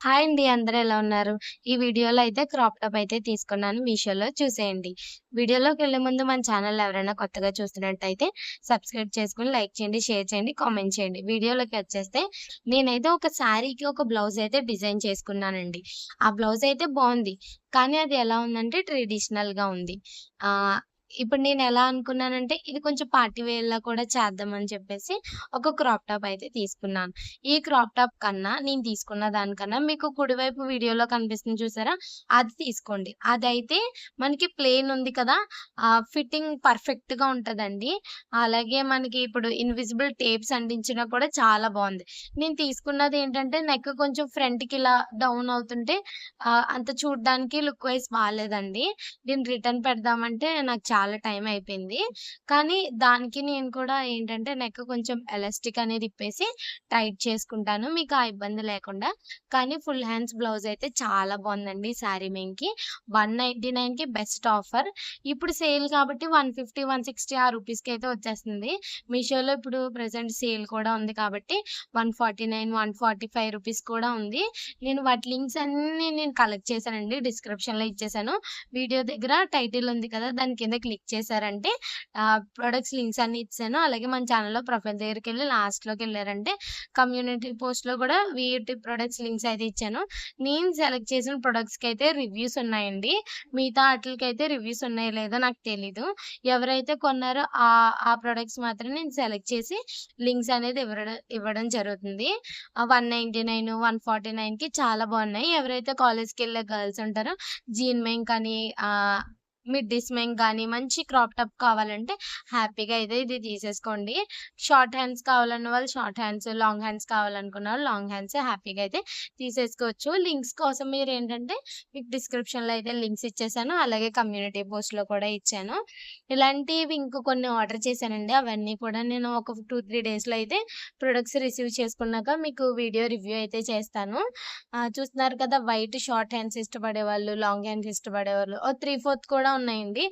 Hi అండి. అందరూ ఎలా ఉన్నారు? ఈ వీడియోలో అయితే క్రాప్ టాప్ అయితే తీసుకున్నాను మీషోలో చూసేయండి. వీడియోలోకెళ్ళే ముందు మన ఛానల్ ఎవరైనా కొత్తగా చూస్తున్నట్టయితే సబ్స్క్రైబ్ చేసుకొని లైక్ చేయండి, షేర్ చేయండి, కామెంట్ చేయండి. వీడియోలోకి వచ్చేస్తే నేనైతే ఒక శారీకి ఒక బ్లౌజ్ అయితే డిజైన్ చేసుకున్నానండి. ఆ బ్లౌజ్ అయితే బావుంది. కానీ అది ఎలా ఉందంటే ట్రెడిషనల్‌గా ఉంది. ఆహ్, ఇప్పుడు నేనెలా అనుకున్నానంటే ఇది కొంచెం పార్టీ వేర్‌లా కూడా చేద్దామని చెప్పేసి ఒక క్రాప్ టాప్ అయితే తీసుకున్నాను. ఈ క్రాప్ టాప్ కన్నా నేను తీసుకున్న దానికన్నా మీకు కుడివైపు వీడియోలో కనిపిస్తుంది చూసారా? అది తీసుకోండి. అదైతే మనకి ప్లెయిన్ ఉంది కదా! ఫిట్టింగ్ పర్ఫెక్ట్‌గా ఉంటదండి. అలాగే మనకి ఇప్పుడు ఇన్విజిబుల్ టేప్స్ అంటించినా కూడా చాలా బావుంది. నేను తీసుకున్నదేంటంటే నెక్ కొంచెం ఫ్రంట్‌కి ఇలా డౌన్ అవుతుంటే అంత చూడ్డానికి లుక్ వైస్ బాలేదండి. దీన్ని రిటర్న్ పెడదామంటే నాకు చాలా టైం అయిపోయింది. కానీ దానికి నేను కూడా ఏంటంటే నెక్ కొంచెం ఎలాస్టిక్ అనేది ఇప్పేసి టైట్ చేసుకుంటాను. మీకు ఆ ఇబ్బంది లేకుండా. కానీ ఫుల్ హ్యాండ్స్ బ్లౌజ్ అయితే చాలా బావుందండి శారీ మీదకి. 199కి బెస్ట్ ఆఫర్. ఇప్పుడు సేల్ కాబట్టి 150, 160 ఆ రూపీస్‌కి అయితే వచ్చేస్తుంది. మీషోలో ఇప్పుడు ప్రెజెంట్ సేల్ కూడా ఉంది కాబట్టి 149, 145 రూపీస్ కూడా ఉంది. నేను వాటి లింక్స్ అన్నీ నేను కలెక్ట్ చేశానండి. డిస్క్రిప్షన్‌లో ఇచ్చేసాను. వీడియో దగ్గర టైటిల్ ఉంది కదా! దాని కింద క్లిక్ చేశారంటే ప్రొడక్ట్స్ లింక్స్ అన్నీ ఇచ్చాను. అలాగే మన ఛానెల్‌లో ప్రొఫైల్ దగ్గరికెళ్ళి లాస్ట్‌లోకెళ్లారంటే కమ్యూనిటీ పోస్ట్‌లో కూడా వీటి ప్రొడక్ట్స్ లింక్స్ అయితే ఇచ్చాను. నేను సెలెక్ట్ చేసిన ప్రొడక్ట్స్‌కైతే రివ్యూస్ ఉన్నాయండి. మిగతా ఆటిలకైతే రివ్యూస్ ఉన్నాయో లేదో నాకు తెలీదు. ఎవరైతే కొన్నారో ఆ ప్రొడక్ట్స్ మాత్రం నేను సెలెక్ట్ చేసి లింక్స్ అనేది ఇవ్వడం జరుగుతుంది. 199, 149కి చాలా బావున్నాయి. ఎవరైతే కాలేజ్‌కెళ్ళే గర్ల్స్ ఉంటారో జీన్ మెంగ్ కానీ మిడ్డీస్ మెంగ్ గానీ మంచి క్రాప్ టాప్ కావాలంటే హ్యాపీగా అయితే ఇది తీసేసుకోండి. షార్ట్ హ్యాండ్స్ కావాలన్న వాళ్ళు షార్ట్ హ్యాండ్స్, లాంగ్ హ్యాండ్స్ కావాలనుకున్న వాళ్ళు లాంగ్ హ్యాండ్స్ హ్యాపీగా అయితే తీసేసుకోవచ్చు. లింక్స్ కోసం మీరేంటంటే మీకు డిస్క్రిప్షన్‌లో అయితే లింక్స్ ఇచ్చేసాను. అలాగే కమ్యూనిటీ పోస్ట్‌లో కూడా ఇచ్చాను. ఇలాంటివి ఇంక కొన్ని ఆర్డర్ చేశానండి. అవన్నీ కూడా నేను ఒక 2, 3 డేస్‌లో అయితే ప్రొడక్ట్స్ రిసీవ్ చేసుకున్నాక మీకు వీడియో రివ్యూ అయితే చేస్తాను. చూస్తున్నారు కదా! వైట్ షార్ట్ హ్యాండ్స్ ఇష్టపడేవాళ్ళు, లాంగ్ హ్యాండ్స్ ఇష్టపడేవాళ్ళు 3/4 కూడా ఉన్నాయండి.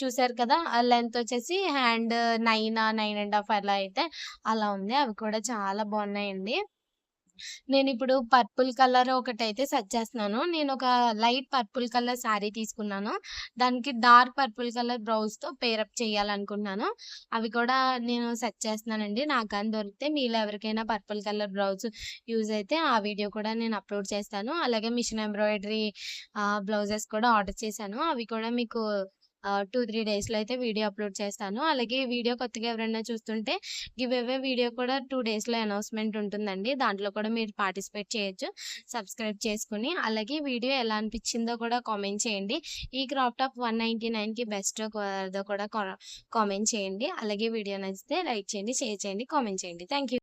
చూసారు కదా! లెంత్ వచ్చేసి హ్యాండ్ 9, 9 ½ అలా అయితే అలా ఉంది. అవి కూడా చాలా బావున్నాయండి. నేనిప్పుడు పర్పుల్ కలర్ ఒకటైతే సెర్చ్ చేస్తున్నాను. నేనొక లైట్ పర్పుల్ కలర్ శారీ తీసుకున్నాను. దానికి డార్క్ పర్పుల్ కలర్ బ్లౌజ్‌తో పేరప్ చేయాలనుకుంటున్నాను. అవి కూడా నేను సెర్చ్ చేస్తున్నానండి. నాకు గాని దొరికితే మీలో ఎవరికైనా పర్పుల్ కలర్ బ్లౌజ్ యూజ్ అయితే ఆ వీడియో కూడా నేను అప్‌లోడ్ చేస్తాను. అలాగే మిషన్ ఎంబ్రాయిడరీ బ్లౌజెస్ కూడా ఆర్డర్ చేశాను. అవి కూడా మీకు 2, 3 డేస్‌లో అయితే వీడియో అప్‌లోడ్ చేస్తాను. అలాగే ఈ వీడియో కొత్తగా ఎవరైనా చూస్తుంటే గివ్ అవే వీడియో కూడా 2 డేస్‌లో అనౌన్స్‌మెంట్ ఉంటుందండి. దాంట్లో కూడా మీరు పార్టిసిపేట్ చేయొచ్చు. సబ్స్క్రైబ్ చేసుకొని, అలాగే వీడియో ఎలా అనిపించిందో కూడా కామెంట్ చేయండి. ఈ క్రాప్ టాప్ 199కి బెస్టో కాదో కూడా కామెంట్ చేయండి. అలాగే వీడియో నచ్చితే లైక్ చేయండి, షేర్ చేయండి, కామెంట్ చేయండి. Thank you.